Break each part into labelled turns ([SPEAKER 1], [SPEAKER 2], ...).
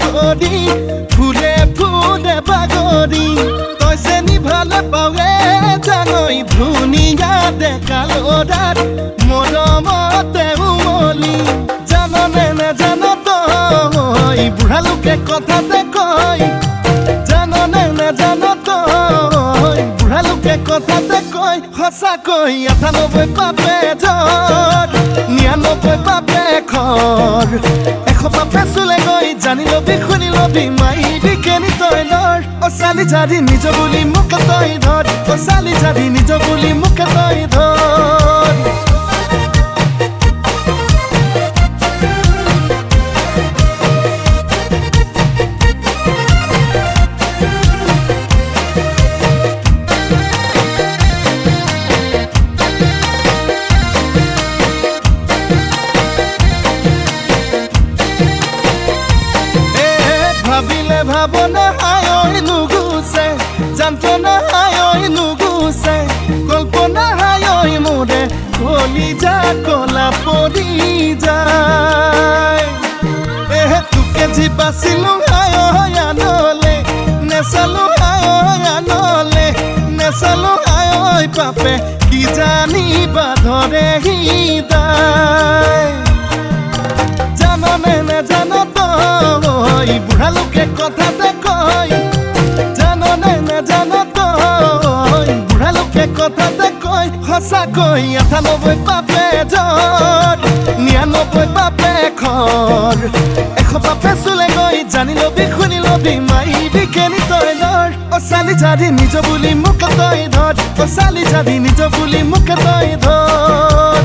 [SPEAKER 1] ধৰি ফুলে ফুলে বাগৰি তই চেনি ভালে পাৱে জানৈ ধুনীয়া ডেকা ল'ৰাৰ মৰমতে উমলি জাননে নেজান তই বুঢ়া লোকে কথাতে কয় জাননে নেজান তই বুঢ়া লোকে কথাতে কয় সঁচাকৈ ৯৮ পাপে ধৰ ৯৯ পাপে খৰ ১০০ পাপে চুলে গৈ জানি লবি শুনি লবি মাইবি কেনি তই লৰ অচালি জাৰি নিজ বুলি মোক তই ধৰ অচালি জাৰি নিজ বুলি মোক তই ধৰ ভাবিলে ভাবনা হায় নুগুছে যন্ত্ৰণা হায় নুগুছে কল্পনা হায় মোৰে কলিজা কলা পৰি যায় তোকে যি বাচিলো হায় আনলে নেচালো হায় আনলে নেচালো হায় পাপে কি জানিবা ধৰে হৃদয় জাননে নেজান তই বুঢ়া লোকে কথাতে কয় জাননে নেজান তই বুঢ়া লোকে কথাতে কয় সঁচাকৈ ৯৮ পাপে ধৰ ৯৯ পাপে খৰ ১০০ পাপে চুলে গৈ জানি লবি শুনি লবি মাইবি কেনি তই লৰ অচালি জাৰি নিজ বুলি মোক তই ধৰ অচালি জাৰি নিজ বুলি মোক তই ধৰ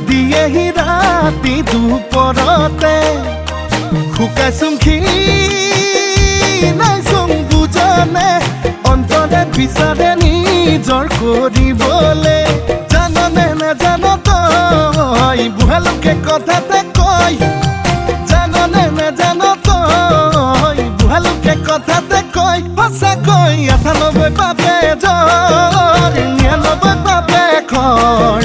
[SPEAKER 1] দিয়েহি ৰাতি দুপৰতে শুকাইছোং নাইছোং বুজনে অন্তৰে বিচাৰে নিজৰ কৰিবলে জাননে নেজান তই বুঢ়া লোকে কথাতে কয় জাননে নেজান তই বুঢ়া লোকে কথাতে কয় সঁচাকৈ ৯৮ পাপে ধৰ ৯৯ পাপে খৰ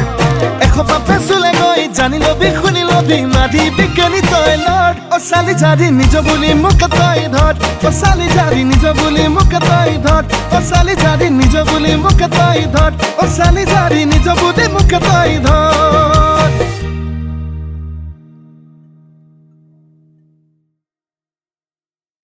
[SPEAKER 1] ১০০ পাপে চুলে গৈ জানি লবি শুনি লবি মাৰিবি কেনি তই লৰ অচালি জাৰি নিজ বুলি মোক তই ধৰ অচালি জাৰি নিজ বুলি মোক তই ধৰ অচালি জাৰি নিজ বুলি মোক তই ধৰ অচালি জাৰি নিজ বুলি মোক তই ধৰ